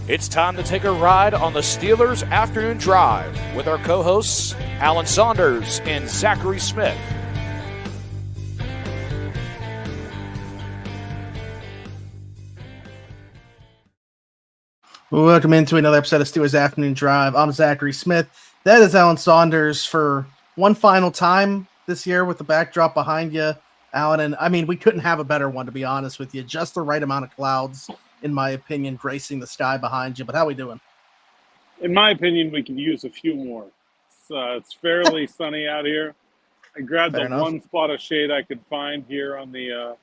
It's time to take a ride on the Steelers Afternoon Drive with our co-hosts Alan Saunders and Zachary Smith. Welcome into another episode of Steelers Afternoon Drive. I'm Zachary Smith. That is Alan Saunders for one final time this year with the backdrop behind you, Alan. And I mean, we couldn't have a better one, to be honest with you. Just the right amount of clouds, in my opinion, gracing the sky behind you. But how we doing? In my opinion, we could use a few more. It's fairly sunny out here. I grabbed Fair the enough. one spot of shade I could find here on the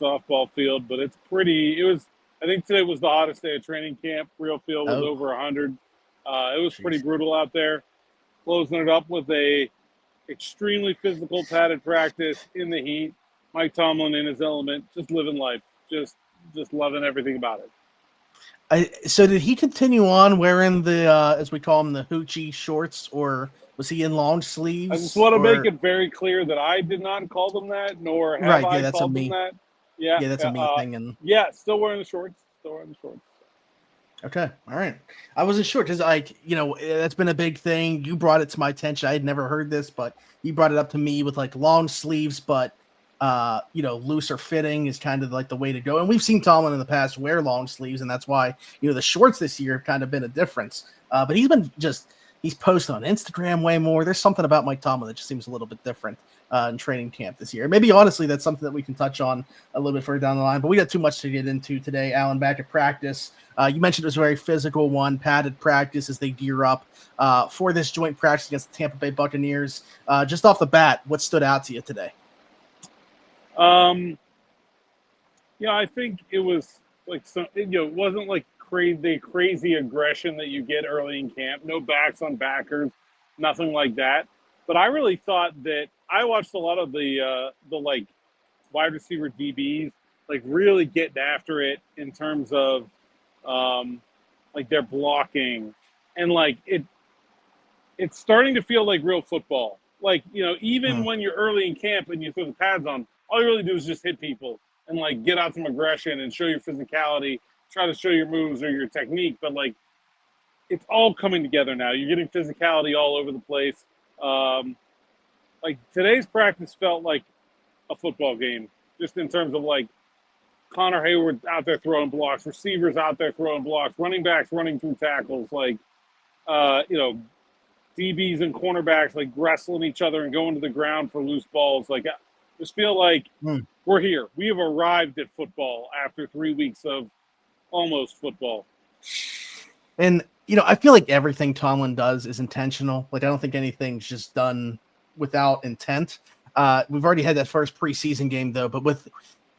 softball field, but it's pretty. I think today was the hottest day of training camp. Real field was over 100. It was pretty brutal out there. Closing it up with a extremely physical padded practice in the heat. Mike Tomlin in his element, just living life, just loving everything about it. So did he continue on wearing the, as we call them, the hoochie shorts, or was he in long sleeves? I just want to make it very clear that I did not call them that, nor have I called them that. Yeah, that's a me thing. And yeah, still wearing the shorts. Okay, all right. I wasn't sure because, that's been a big thing. You brought it to my attention. I had never heard this, but you brought it up to me with like long sleeves, but looser fitting is kind of like the way to go. And we've seen Tomlin in the past wear long sleeves, and that's why the shorts this year have kind of been a difference. But he's posted on Instagram way more. There's something about Mike Tomlin that just seems a little bit different in training camp this year. Maybe honestly, that's something that we can touch on a little bit further down the line. But we got too much to get into today. Alan, back at practice. You mentioned it was a very physical one, padded practice as they gear up for this joint practice against the Tampa Bay Buccaneers. Just off the bat, what stood out to you today? I think it was like it wasn't like crazy aggression that you get early in camp. No backs on backers, nothing like that. But I really thought that I watched a lot of the like wide receiver DBs like really getting after it in terms of like their blocking, and like it's starting to feel like real football. Like, even when you're early in camp and you throw the pads on, all you really do is just hit people and like get out some aggression and show your physicality, try to show your moves or your technique. But like, it's all coming together now. You're getting physicality all over the place. Like today's practice felt like a football game, just in terms of like Connor Hayward out there throwing blocks, receivers out there throwing blocks, running backs running through tackles, like, DBs and cornerbacks like wrestling each other and going to the ground for loose balls. Like, I just feel like we're here. We have arrived at football after 3 weeks of almost football. And, I feel like everything Tomlin does is intentional. Like, I don't think anything's just done without intent. We've already had that first preseason game, though, but with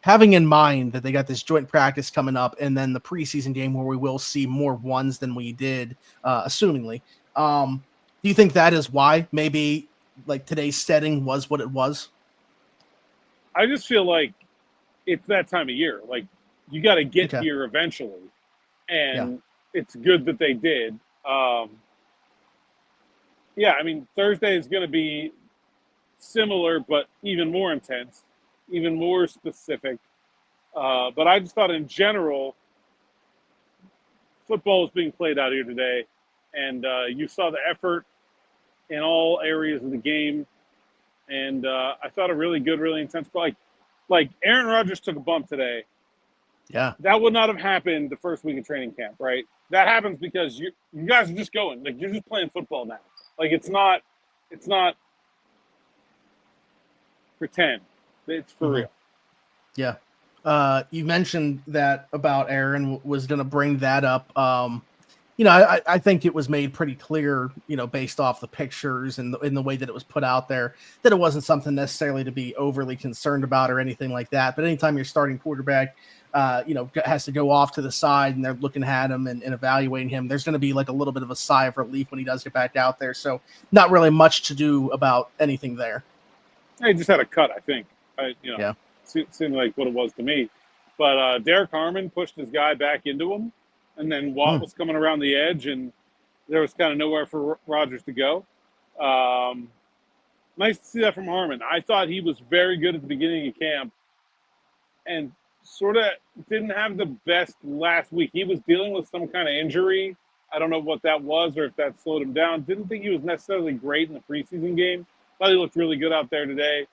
having in mind that they got this joint practice coming up and then the preseason game where we will see more ones than we did, assumingly. Do you think that is why maybe like today's setting was what it was? I just feel like it's that time of year. Like, you got to get here eventually. And it's good that they did. Thursday is going to be similar, but even more intense, even more specific. But I just thought in general, football is being played out here today. And you saw the effort in all areas of the game. And I thought a really good, really intense play. Like Aaron Rodgers took a bump today. Yeah. That would not have happened the first week of training camp, right? That happens because you guys are just going. Like, you're just playing football now. Like, it's not pretend. It's for real. Yeah. You mentioned that about Aaron, was going to bring that up. I think it was made pretty clear, based off the pictures and in the way that it was put out there, that it wasn't something necessarily to be overly concerned about or anything like that. But anytime your starting quarterback, has to go off to the side and they're looking at him and evaluating him, there's going to be like a little bit of a sigh of relief when he does get back out there. So not really much to do about anything there. He just had a cut, I think. Seemed like what it was to me. But Derek Harmon pushed his guy back into him. And then Watt was coming around the edge, and there was kind of nowhere for Rodgers to go. Nice to see that from Harmon. I thought he was very good at the beginning of camp and sort of didn't have the best last week. He was dealing with some kind of injury. I don't know what that was or if that slowed him down. Didn't think he was necessarily great in the preseason game. Thought he looked really good out there today.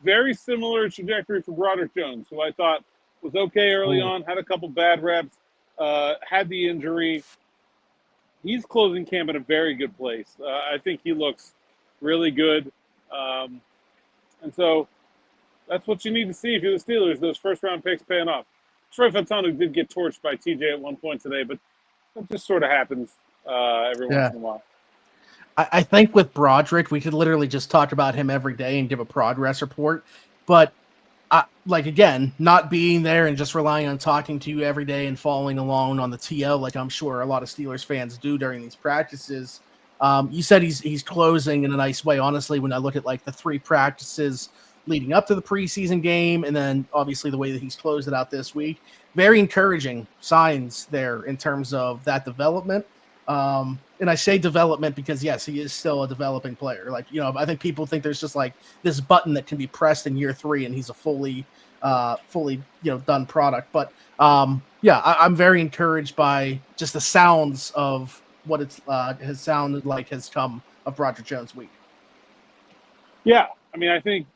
Very similar trajectory for Rodgers Jones, who I thought was okay early on, had a couple bad reps, had the injury. He's closing camp at a very good place. I think he looks really good. And so that's what you need to see if you're the Steelers, those first-round picks paying off. Troy Fontano did get torched by TJ at one point today, but that just sort of happens every once in a while. I think with Broderick, we could literally just talk about him every day and give a progress report. But, again, not being there and just relying on talking to you every day and following along on the TL, like I'm sure a lot of Steelers fans do during these practices, you said he's closing in a nice way. Honestly, when I look at, the 3 practices leading up to the preseason game and then obviously the way that he's closed it out this week, very encouraging signs there in terms of that development. And I say development because, yes, he is still a developing player. I think people think there's just this button that can be pressed in year 3 and he's a fully done product. But I'm very encouraged by just the sounds of what it's has sounded like has come of Rodgers Jones' week. Yeah, I mean, I think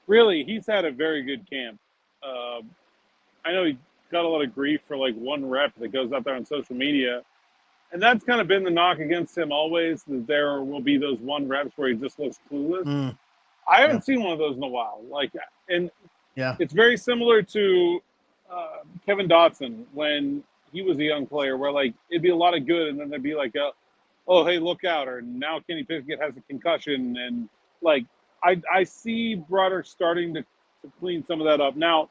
really he's had a very good camp. I know he got a lot of grief for one rep that goes out there on social media. And that's kind of been the knock against him always, that there will be those 1 reps where he just looks clueless. I haven't seen one of those in a while. It's very similar to Kevin Dotson when he was a young player, where it'd be a lot of good, and then there'd be oh, hey, look out, or now Kenny Pickett has a concussion, and I see Broderick starting to clean some of that up. Now,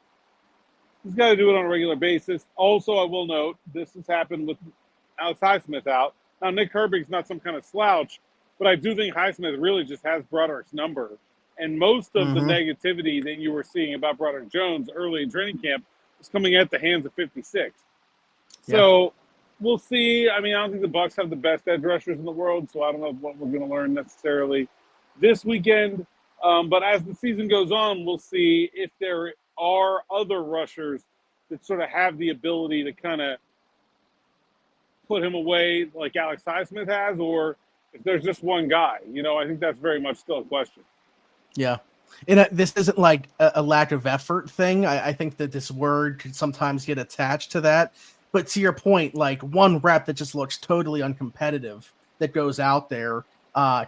he's got to do it on a regular basis. Also, I will note, this has happened with Alex Highsmith out. Now, Nick Herbig's not some kind of slouch, but I do think Highsmith really just has Broderick's number. And most of the negativity that you were seeing about Broderick Jones early in training camp was coming at the hands of 56. Yeah. So we'll see. I mean, I don't think the Bucs have the best edge rushers in the world, so I don't know what we're going to learn necessarily this weekend. But as the season goes on, we'll see if there are other rushers that sort of have the ability to kind of put him away like Alex Highsmith has, or if there's just one guy. I think that's very much still a question. Yeah. And this isn't a lack of effort thing. I think that this word could sometimes get attached to that. But to your point, 1 rep that just looks totally uncompetitive that goes out there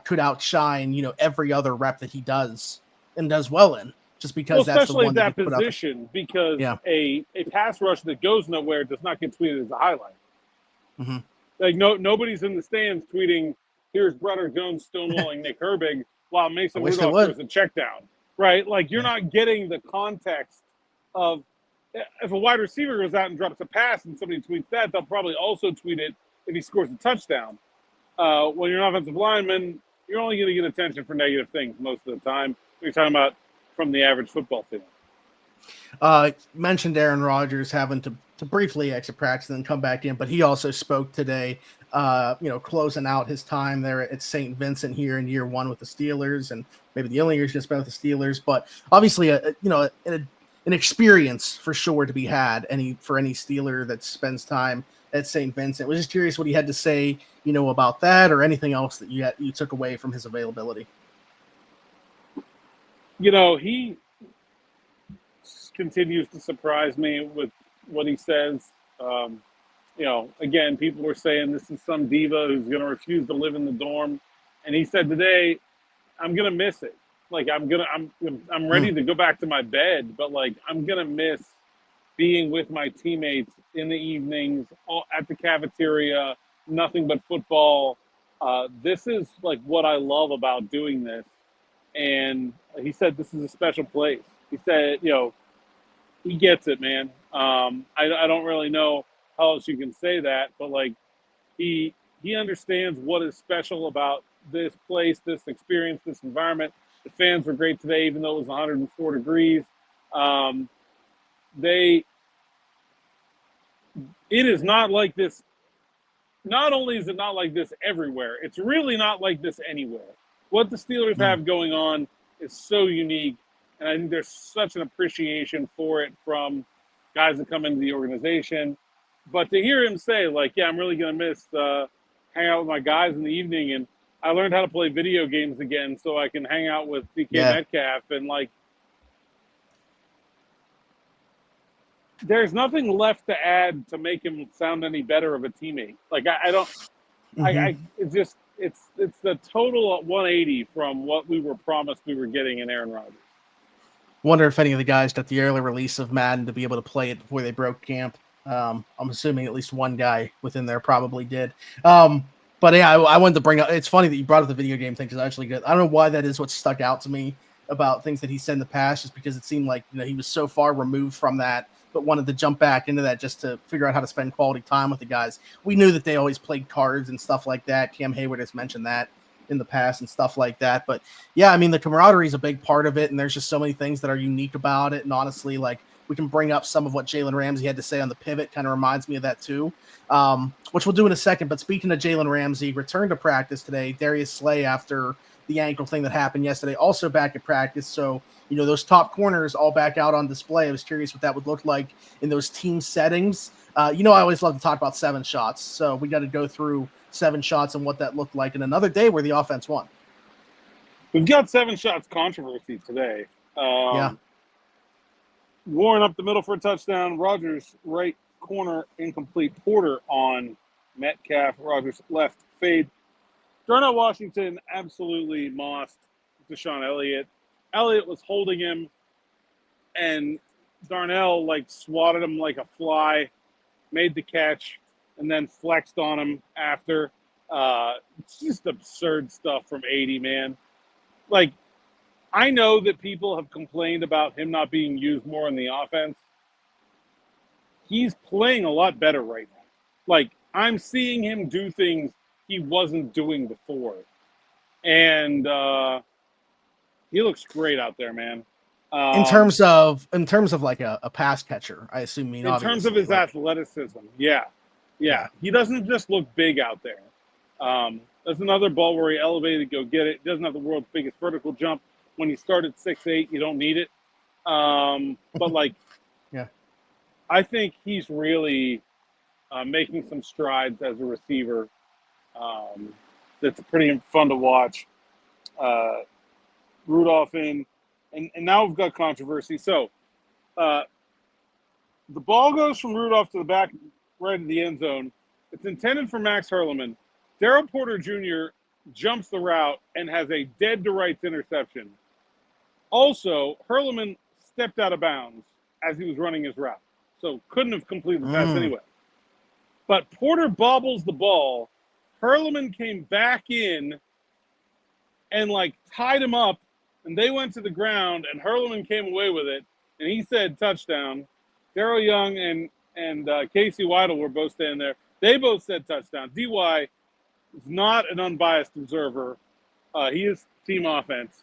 could outshine, every other rep that he does and does well in, just because that's the one that position, because a pass rush that goes nowhere does not get tweeted as a highlight. Nobody's in the stands tweeting, here's Broderick Jones stonewalling Nick Herbig while Mason Rudolph throws a check down, right? You're not getting the context of, if a wide receiver goes out and drops a pass and somebody tweets that, they'll probably also tweet it if he scores a touchdown. When you're an offensive lineman, you're only going to get attention for negative things most of the time. You're talking about from the average football team. Mentioned Aaron Rodgers having to briefly exit practice and then come back in, but he also spoke today, closing out his time there at Saint Vincent here in year 1 with the Steelers, and maybe the only year he's going to spend with the Steelers, but obviously an experience for sure to be had for any Steeler that spends time at Saint Vincent. Was just curious what he had to say, about that, or anything else that you took away from his availability. He continues to surprise me with what he says. Again, people were saying this is some diva who's going to refuse to live in the dorm, and he said today, "I'm going to miss it. I'm ready to go back to my bed, but I'm going to miss being with my teammates in the evenings, at the cafeteria, nothing but football. This is what I love about doing this." And he said this is a special place. He said, he gets it, man. I don't really know how else you can say that, but he understands what is special about this place, this experience, this environment. The fans were great today, even though it was 104 degrees. It is not like this. Not only is it not like this everywhere, it's really not like this anywhere. What the Steelers have going on is so unique, And I think there's such an appreciation for it from guys that come into the organization. But to hear him say, like, yeah, I'm really going to miss hang out with my guys in the evening, and I learned how to play video games again so I can hang out with DK Metcalf. And, like, there's nothing left to add to make him sound any better of a teammate. Like, I don't it's just it's the total 180 from what we were promised we were getting in Aaron Rodgers. Wonder if any of the guys got the early release of Madden to be able to play it before they broke camp. I'm assuming at least one guy within there probably did. But yeah, I wanted to bring up. It's funny that you brought up the video game thing because actually, I don't know why that is what stuck out to me about things that he said in the past, just because it seemed like he was so far removed from that, but wanted to jump back into that just to figure out how to spend quality time with the guys. We knew that they always played cards and stuff like that. Cam Hayward has mentioned that in the past and stuff like that. But yeah, I mean, the camaraderie is a big part of it, and there's just so many things that are unique about it. And honestly, like, we can bring up some of what Jaylen Ramsey had to say on the pivot. Kind of reminds me of that too, which we'll do in a second. But speaking of Jaylen Ramsey, returned to practice today. Darius Slay, after the ankle thing that happened yesterday, also back at practice. So, those top corners all back out on display. I was curious what that would look like in those team settings. I always love to talk about 7 shots. So we got to go through 7 shots and what that looked like in another day where the offense won. We've got 7 shots controversy today. Warren up the middle for a touchdown. Rodgers right corner incomplete. Porter on Metcalf. Rodgers left fade. Darnell Washington absolutely mossed Deshaun Elliott. Elliott was holding him, and Darnell swatted him like a fly, made the catch, and then flexed on him after. It's just absurd stuff from 80, man. I know that people have complained about him not being used more in the offense. He's playing a lot better right now. I'm seeing him do things he wasn't doing before. And he looks great out there, man. In terms of like a pass catcher, I assume. In terms of his athleticism, yeah. He doesn't just look big out there. That's another ball where he elevated, go get it. Doesn't have the world's biggest vertical jump. When you start at 6'8", you don't need it. But yeah, I think he's really making some strides as a receiver. That's pretty fun to watch. Rudolph in, and now we've got controversy. So the ball goes from Rudolph to the back right of the end zone. It's intended for Max Hurleman. Darryl Porter Jr. jumps the route and has a dead-to-rights interception. Also, Hurleman stepped out of bounds as he was running his route, so couldn't have completed the pass anyway. But Porter bobbles the ball. Hurleman came back in and tied him up, and they went to the ground, and Hurleman came away with it, and he said touchdown. Daryl Young and Casey Weidel were both standing there. They both said touchdown. DY is not an unbiased observer. He is team offense.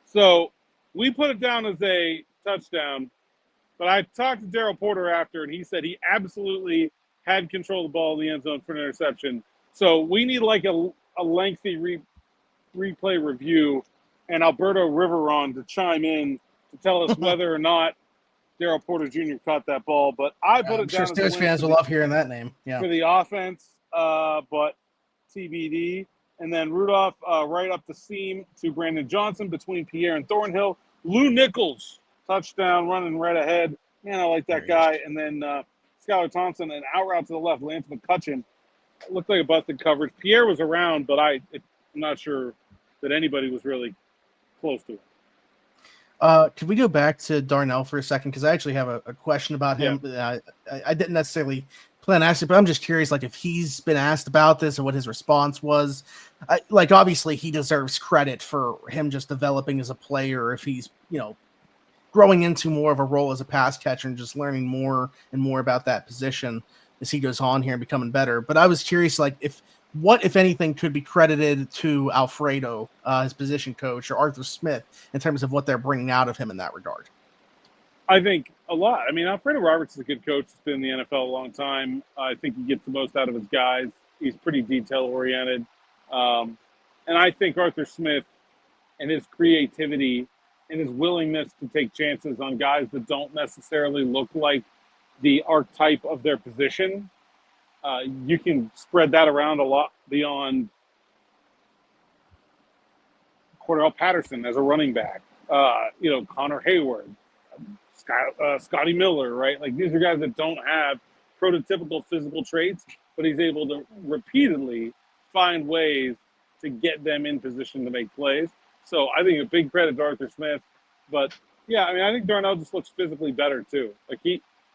So we put it down as a touchdown, but I talked to Darryl Porter after, and he said he absolutely had control of the ball in the end zone for an interception. So we need a lengthy replay review and Alberto Riveron to chime in to tell us whether or not Darryl Porter Jr. caught that ball. But I put it down as Steelers fans will love hearing that name. Yeah, for the offense, but TBD. And then Rudolph right up the seam to Brandon Johnson between Pierre and Thornhill. Lou Nichols, touchdown, running right ahead. Man, I like that guy. And then Skylar Thompson, an out route to the left. Lance McCutcheon looked like a busted coverage. Pierre was around, but I'm not sure that anybody was really close to it. Could we go back to Darnell for a second? Because I actually have a question about him. Yeah. I didn't necessarily plan to ask it, but I'm just curious, if he's been asked about this and what his response was. Obviously, he deserves credit for him just developing as a player. If he's, growing into more of a role as a pass catcher and just learning more and more about that position as he goes on here and becoming better. But I was curious, what, if anything, could be credited to Alfredo, his position coach, or Arthur Smith in terms of what they're bringing out of him in that regard? I think a lot. I mean, Alfredo Roberts is a good coach. He's been in the NFL a long time. I think he gets the most out of his guys. He's pretty detail-oriented. And I think Arthur Smith and his creativity and his willingness to take chances on guys that don't necessarily look like the archetype of their position, you can spread that around a lot beyond Cordell Patterson as a running back, Connor Hayward, Scotty Miller, right? Like, these are guys that don't have prototypical physical traits, but he's able to repeatedly find ways to get them in position to make plays. So I think a big credit to Arthur Smith. But, yeah, I mean, I think Darnell just looks physically better, too. Like,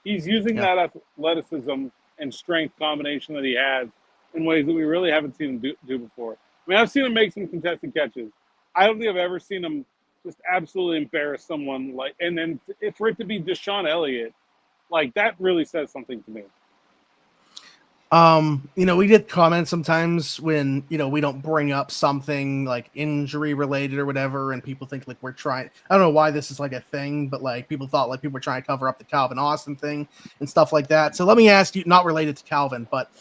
he's using that athleticism and strength combination that he has in ways that we really haven't seen him do before. I mean, I've seen him make some contested catches. I don't think I've ever seen him just absolutely embarrass someone, and then for it to be Deshaun Elliott, like, that really says something to me. We get comments sometimes when, we don't bring up something like injury related or whatever, and people think like we're trying, I don't know why this is like a thing, but like people thought like people were trying to cover up the Calvin Austin thing and stuff like that. So let me ask you, not related to Calvin, but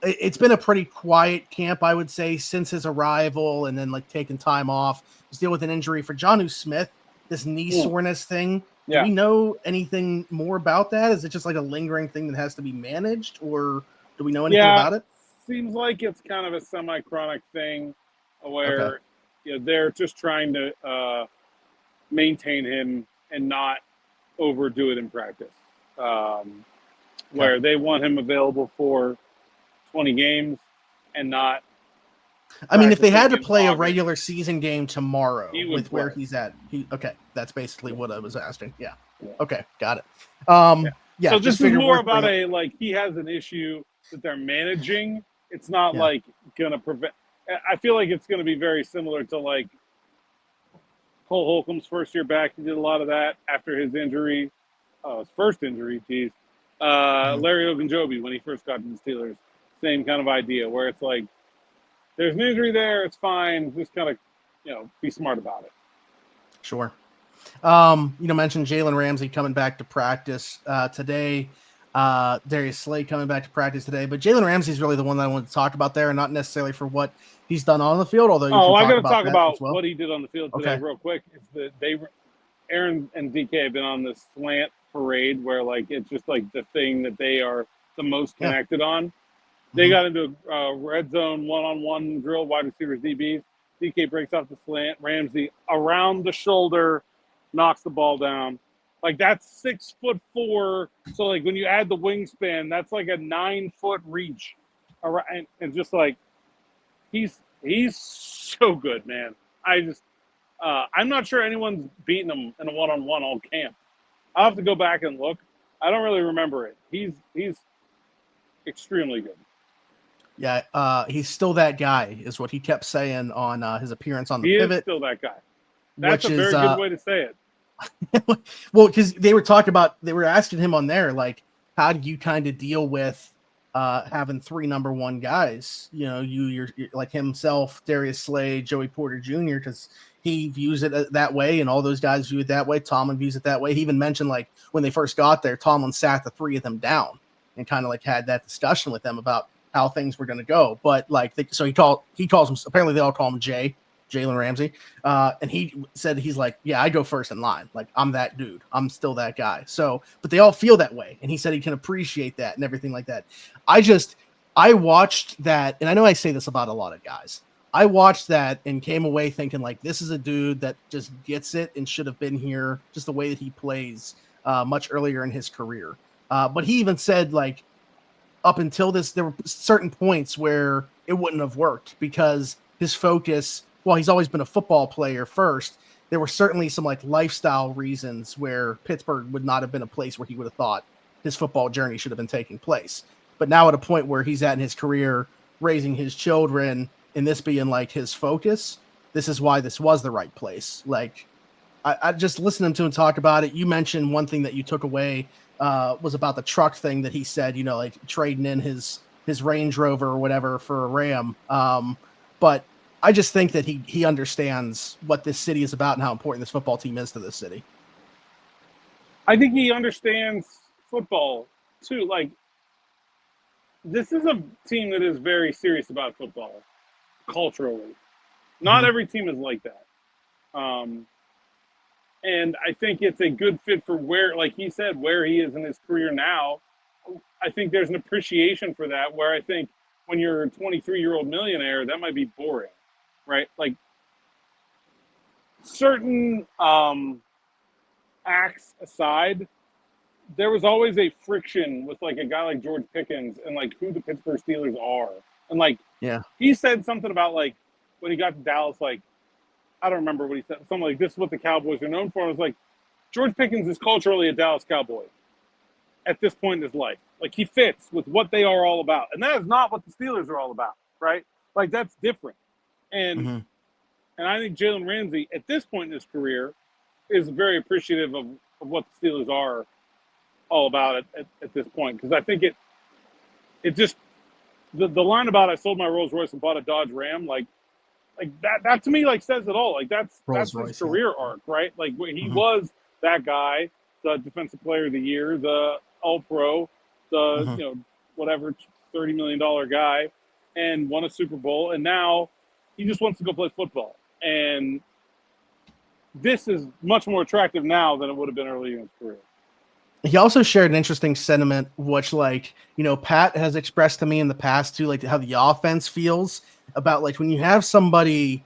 it's been a pretty quiet camp, I would say, since his arrival, and then like taking time off to deal with an injury for Jonnu Smith, this knee soreness thing. Do we know anything more about that? Is it just like a lingering thing that has to be managed, or do we know anything about it? Seems like it's kind of a semi-chronic thing where they're just trying to maintain him and not overdo it in practice. Where they want him available for 20 games and not. I mean, if they had to play a regular season game tomorrow with where he's at, that's basically what I was asking. Yeah. Okay, got it. So this is more about he has an issue that they're managing. It's not like going to prevent. I feel like it's going to be very similar to like Cole Holcomb's first year back. He did a lot of that after his injury, his first injury. Larry Ogunjobi when he first got to the Steelers. Same kind of idea where it's like, there's an injury there, it's fine. Just kind of, be smart about it. Sure. Mentioned Jaylen Ramsey coming back to practice today. Darius Slay coming back to practice today. But Jaylen Ramsey is really the one that I wanted to talk about there, and not necessarily for what he's done on the field. Although I got to talk about what he did on the field today real quick. It's that Aaron and DK have been on this slant parade where like it's just like the thing that they are the most connected on. They got into a red zone one-on-one drill, wide receivers, DBs. DK breaks off the slant. Ramsey around the shoulder, knocks the ball down. Like, that's 6'4". So, like, when you add the wingspan, that's like a 9-foot reach. And just like, he's so good, man. I'm not sure anyone's beaten him in a one-on-one all camp. I'll have to go back and look. I don't really remember it. He's extremely good. Yeah, he's still that guy, is what he kept saying on his appearance on the pivot. He is still that guy. That's a very good way to say it. Well, because they were asking him on there, like, how do you kind of deal with having 3 number 1 guys? You're like himself, Darius Slay, Joey Porter Jr., because he views it that way, and all those guys view it that way. Tomlin views it that way. He even mentioned, like, when they first got there, Tomlin sat the 3 of them down and kind of like had that discussion with them about how things were going to go. But like, so he calls him, apparently they all call him Jaylen Ramsey. And he said, he's like, yeah, I go first in line. Like, I'm that dude. I'm still that guy. So, but they all feel that way. And he said he can appreciate that and everything like that. I watched that. And I know I say this about a lot of guys. I watched that and came away thinking like, this is a dude that just gets it and should have been here, just the way that he plays much earlier in his career. But he even said, like, up until this, there were certain points where it wouldn't have worked because his focus, while he's always been a football player first, there were certainly some like lifestyle reasons where Pittsburgh would not have been a place where he would have thought his football journey should have been taking place. But now at a point where he's at in his career, raising his children, and this being like his focus, this is why this was the right place. Like, I just listening to him talk about it. You mentioned one thing that you took away was about the truck thing that he said, like trading in his Range Rover or whatever for a Ram. But I just think that he understands what this city is about and how important this football team is to this city. I think he understands football too. Like, this is a team that is very serious about football culturally. Not every team is like that. And I think it's a good fit for where, like he said, where he is in his career now. I think there's an appreciation for that, where I think when you're a 23-year-old millionaire, that might be boring, right? Like certain acts aside, there was always a friction with like a guy like George Pickens and like who the Pittsburgh Steelers are. And like Yeah. he said something about like when he got to Dallas, like I don't remember what he said, something like this is what the Cowboys are known for. I was like, George Pickens is culturally a Dallas Cowboy at this point in his life. Like he fits with what they are all about. And that is not what the Steelers are all about, right? Like that's different. And and I think Jaylen Ramsey at this point in his career is very appreciative of what the Steelers are all about at this point. Because I think it just the line about I sold my Rolls Royce and bought a Dodge Ram, like that to me like says it all. Like that's his career arc, right? Like he was that guy, the defensive player of the year, the all pro, the whatever $30 million guy, and won a Super Bowl, and now he just wants to go play football. And this is much more attractive now than it would have been earlier in his career. He also shared an interesting sentiment, which, like, Pat has expressed to me in the past too, like how the offense feels about like when you have somebody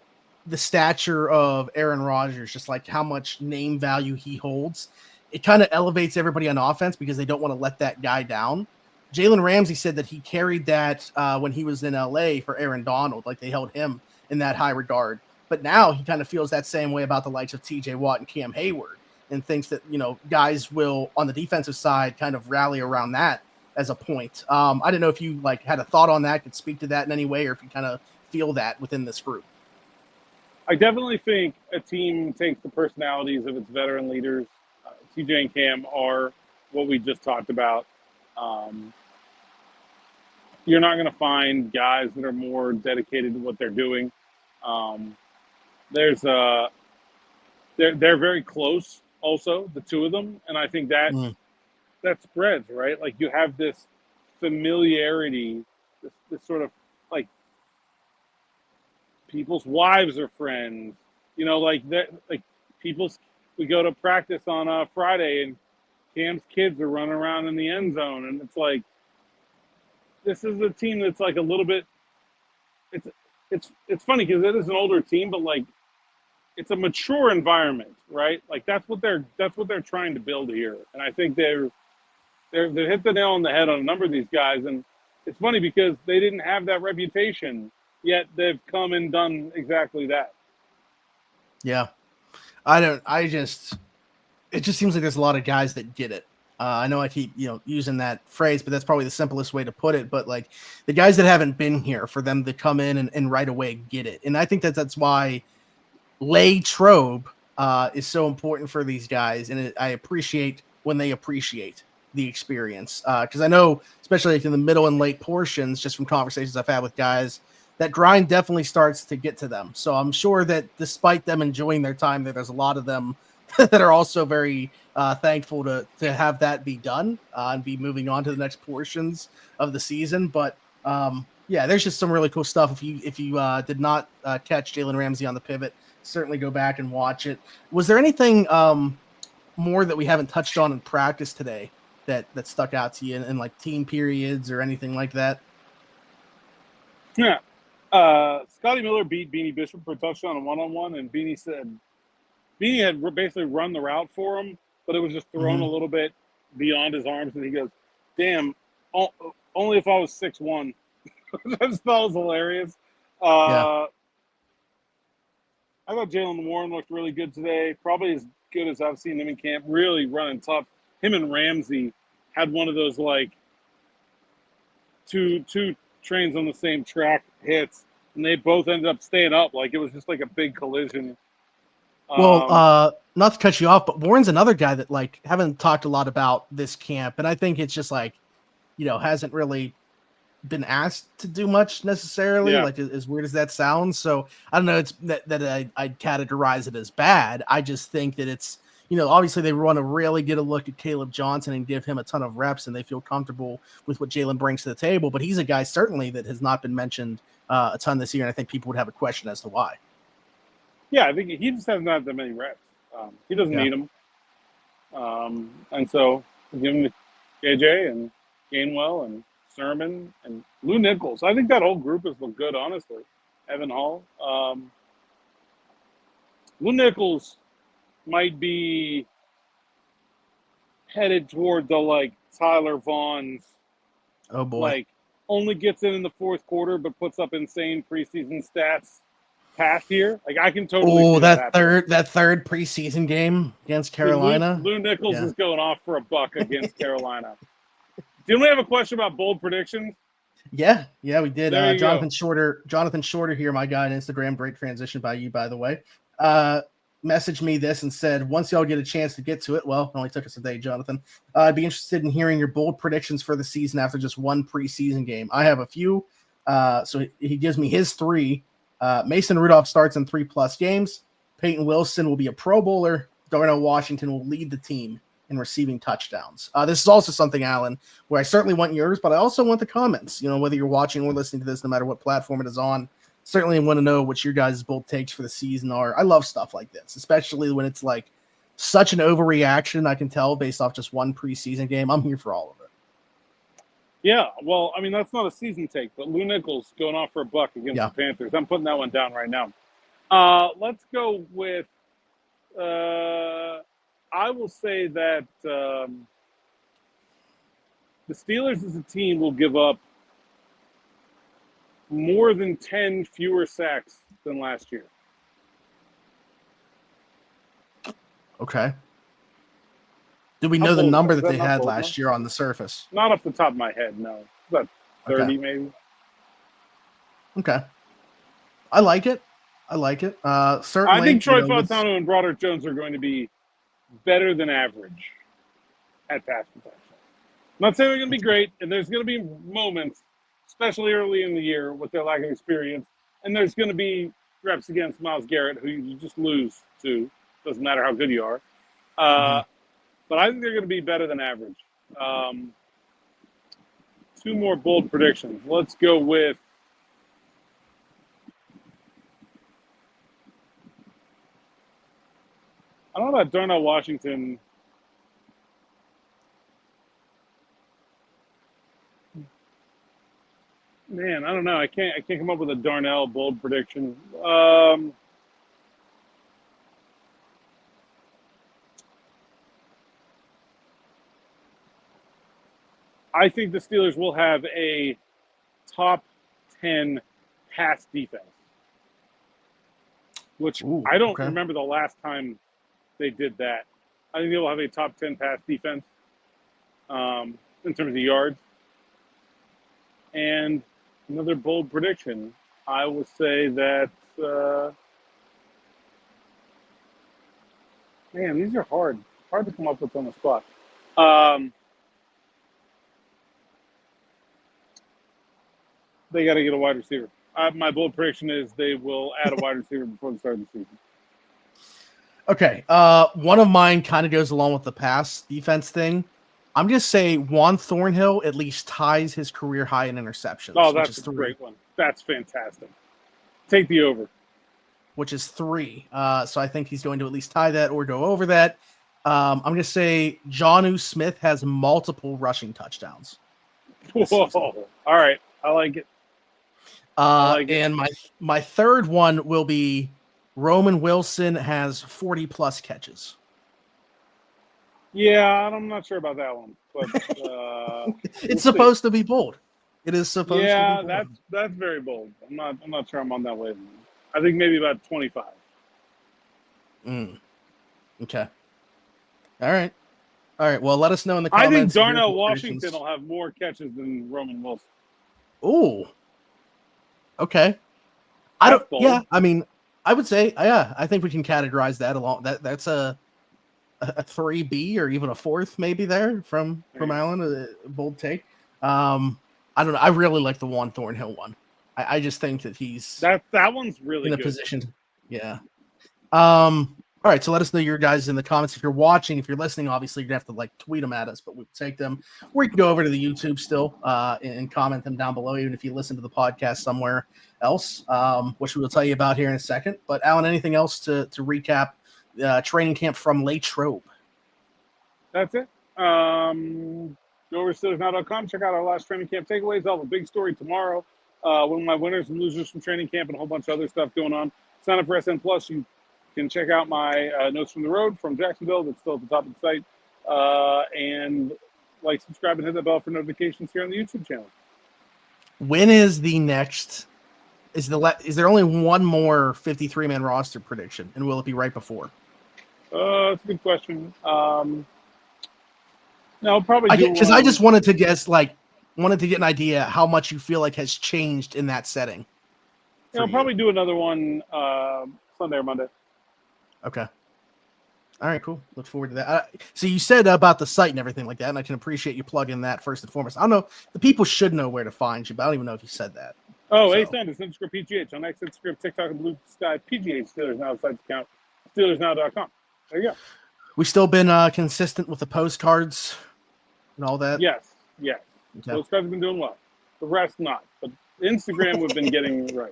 the stature of Aaron Rodgers, just like how much name value he holds, it kind of elevates everybody on offense because they don't want to let that guy down. Jaylen Ramsey said that he carried that when he was in LA for Aaron Donald, like they held him in that high regard. But now he kind of feels that same way about the likes of TJ Watt and Cam Hayward, and thinks that, guys will on the defensive side kind of rally around that as a point. I don't know if you like had a thought on that, could speak to that in any way, or if you kind of feel that within this group. I definitely think a team takes the personalities of its veteran leaders. TJ and Cam are what we just talked about. You're not going to find guys that are more dedicated to what they're doing. They're very close also, the two of them. And I think that spreads, right? Like you have this familiarity, this sort of like people's wives are friends, like that, like we go to practice on a Friday and Cam's kids are running around in the end zone. And it's like, this is a team that's like a little bit, it's funny because it is an older team, but like it's a mature environment, right? Like that's what they're trying to build here. And I think they've hit the nail on the head on a number of these guys. And it's funny because they didn't have that reputation, yet they've come and done exactly that. Yeah. It just seems like there's a lot of guys that get it. I know I keep, using that phrase, but that's probably the simplest way to put it. But like the guys that haven't been here, for them to come in and right away get it. And I think that's why Lay Trobe is so important for these guys. And I appreciate when they appreciate the experience. Because I know, especially like in the middle and late portions, just from conversations I've had with guys, that grind definitely starts to get to them. So I'm sure that despite them enjoying their time there, there's a lot of them that are also very thankful to have that be done and be moving on to the next portions of the season. But there's just some really cool stuff. If you did not catch Jaylen Ramsey on the pivot, certainly go back and watch it. Was there anything more that we haven't touched on in practice today that stuck out to you in like team periods or anything like that? Yeah. Scotty Miller beat Beanie Bishop for a touchdown and one-on-one, and Beanie said Beanie had basically run the route for him, but it was just thrown a little bit beyond his arms, and he goes, damn, only if I was 6'1". I just thought it was hilarious. I thought Jaylen Warren looked really good today, probably as good as I've seen him in camp, really running tough. Him and Ramsey had one of those, like, two trains on the same track hits, and they both ended up staying up. Like, it was just like a big collision. Well, not to cut you off, but Warren's another guy that like haven't talked a lot about this camp, and I think it's just like, hasn't really been asked to do much necessarily. Like as weird as that sounds. So I don't know. It's that I'd categorize it as bad. I just think that it's, obviously they want to really get a look at Caleb Johnson and give him a ton of reps, and they feel comfortable with what Jalen brings to the table. But he's a guy certainly that has not been mentioned a ton this year, and I think people would have a question as to why. Yeah, I think he just hasn't had that many reps. He doesn't need them. And so give him KJ and Gainwell and Sermon and Lou Nichols. I think that whole group has looked good, honestly. Evan Hall. Lou Nichols might be headed toward the, like, Tyler Vaughn's. Oh, boy. Like, only gets in the fourth quarter but puts up insane preseason stats past year. Like, I can totally see that third preseason game against Carolina. Lou Nichols is going off for a buck against Carolina. Didn't we have a question about bold predictions? Yeah, we did. Jonathan Shorter here, my guy on Instagram. Great transition by you, by the way. Messaged me this and said, once y'all get a chance to get to it, well, it only took us a day, Jonathan, I'd be interested in hearing your bold predictions for the season after just one preseason game. I have a few. So he gives me his three. Mason Rudolph starts in 3+ games. Peyton Wilson will be a Pro Bowler. Darnell Washington will lead the team in receiving touchdowns. This is also something, Alan, where I certainly want yours, but I also want the comments. You know, whether you're watching or listening to this, no matter what platform it is on, certainly want to know what your guys' bold takes for the season are. I love stuff like this, especially when it's like such an overreaction. I can tell based off just one preseason game. I'm here for all of it. Yeah, well, I mean, that's not a season take, but Lou Nichols going off for a buck against the Panthers. I'm putting that one down right now. Let's go with I will say that the Steelers as a team will give up more than 10 fewer sacks than last year. Okay. Do we know the number that they had last year on the surface? Not off the top of my head, no. About 30 maybe. Okay. I like it. Certainly. I think Troy Fontano and Broderick Jones are going to be better than average at pass protection. I'm not saying they're going to be great, and there's going to be moments, especially early in the year with their lack of experience, and there's going to be reps against Myles Garrett who you just lose to. Doesn't matter how good you are. But I think they're going to be better than average. Two more bold predictions. Let's go with I don't know about Darnell Washington. Man, I don't know. I can't come up with a Darnell bold prediction. I think the Steelers will have a top 10 pass defense, which I don't remember the last time they did that. I think they'll have a top 10 pass defense in terms of yards. And another bold prediction, I will say that, man, these are hard to come up with on the spot. They got to get a wide receiver. My bold prediction is they will add a wide receiver before the start of the season. Okay. One of mine kind of goes along with the pass defense thing. I'm just saying Juan Thornhill at least ties his career high in interceptions. Oh, that's a great one. That's fantastic. Take the over. Which is 3. So I think he's going to at least tie that or go over that. I'm going to say Jonnu Smith has multiple rushing touchdowns. Whoa. All right. I like it. And my third one will be Roman Wilson has 40+ catches. Yeah, I'm not sure about that one, but it's supposed to be bold. It is supposed to be bold. Yeah, that's very bold. I'm not sure I'm on that wave. I think maybe about 25. Okay. All right. Well, let us know in the comments. I think Darnell Washington will have more catches than Roman Wilson. Ooh. Okay. I would say, I think we can categorize that along. That's a 3B or even a 4th maybe there from Alan, a bold take. I don't know. I really like the Juan Thornhill one. I just think that he's that one's really in a good. position. Yeah. All right. So let us know your guys in the comments. If you're watching, if you're listening, obviously you're gonna have to tweet them at us, but we'll take them. Or you can go over to the YouTube still and comment them down below, even if you listen to the podcast somewhere else, which we will tell you about here in a second. But Alan, anything else to recap training camp from Latrobe. That's it. Go over to SteelersNow.com. Check out our last training camp takeaways. I'll have a big story tomorrow. One of my winners and losers from training camp and a whole bunch of other stuff going on. Sign up for SN Plus. You can check out my notes from the road from Jacksonville. That's still at the top of the site. And like, subscribe, and hit the bell for notifications here on the YouTube channel. When is the next? Is there only one more 53-man roster prediction, and will it be right before? That's a good question. No, probably because I just wanted to guess, wanted to get an idea how much you feel like has changed in that setting. Yeah, I'll probably do another one Sunday or Monday. Okay. All right, cool. Look forward to that. So you said about the site and everything like that, and I can appreciate you plugging that first and foremost. I don't know. The people should know where to find you, but I don't even know if you said that. Oh, so. Saunders, Instagram PGH on X, Instagram, TikTok, and Blue Sky PGH. Steelers Now site account. SteelersNow.com. There you go. We still been consistent with the postcards and all that. Yes. Okay. Postcards have been doing well. The rest not, but Instagram we've been getting right.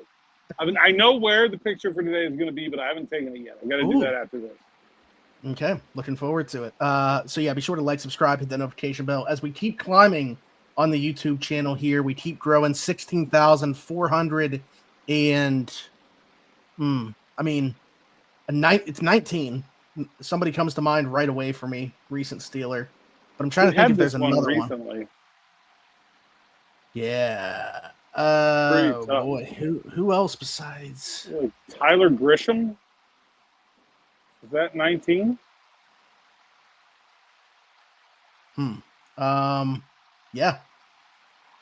I know where the picture for today is going to be, but I haven't taken it yet. I got to do that after this. Okay, looking forward to it. So yeah, be sure to like, subscribe, hit that notification bell as we keep climbing on the YouTube channel here. We keep growing 16,400 and it's 19. Somebody comes to mind right away for me, recent Steeler. But I'm trying to think if there's another one. Recently. Yeah. Boy, who else besides Tyler Grisham? Is that 19? Yeah.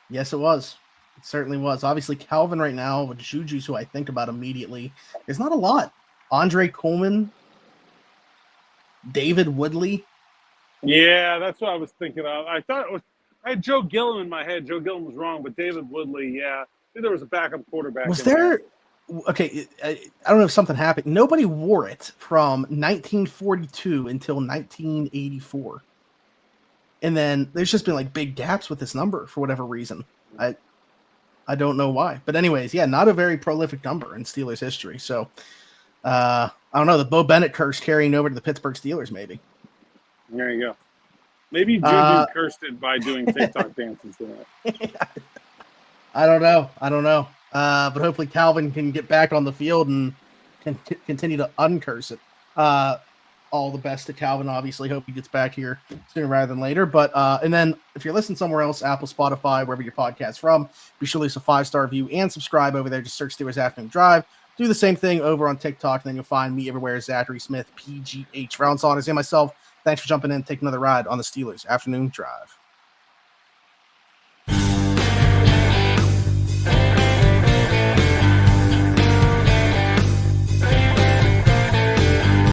Yes, it was. It certainly was. Obviously, Calvin right now with Juju's who I think about immediately. There's not a lot. Andre Coleman, David Woodley. Yeah, that's what I was thinking of. I had Joe Gillen in my head. Joe Gillen was wrong, but David Woodley, yeah. I think there was a backup quarterback. Was there? Okay, I don't know if something happened. Nobody wore it from 1942 until 1984. And then there's just been big gaps with this number for whatever reason. I don't know why. But anyways, yeah, not a very prolific number in Steelers history. So I don't know, the Bo Bennett curse carrying over to the Pittsburgh Steelers, maybe. There you go. Maybe Juju cursed it by doing TikTok dances to that. I don't know. But hopefully Calvin can get back on the field and continue to uncurse it. All the best to Calvin, obviously. Hope he gets back here sooner rather than later. But and then if you're listening somewhere else, Apple, Spotify, wherever your podcast's from, be sure to leave a 5-star review and subscribe over there. Just search Steelers Afternoon Drive. Do the same thing over on TikTok, and then you'll find me everywhere, Zachary Smith, PGH, Round Saunders, and myself. Thanks for jumping in and taking another ride on the Steelers Afternoon Drive.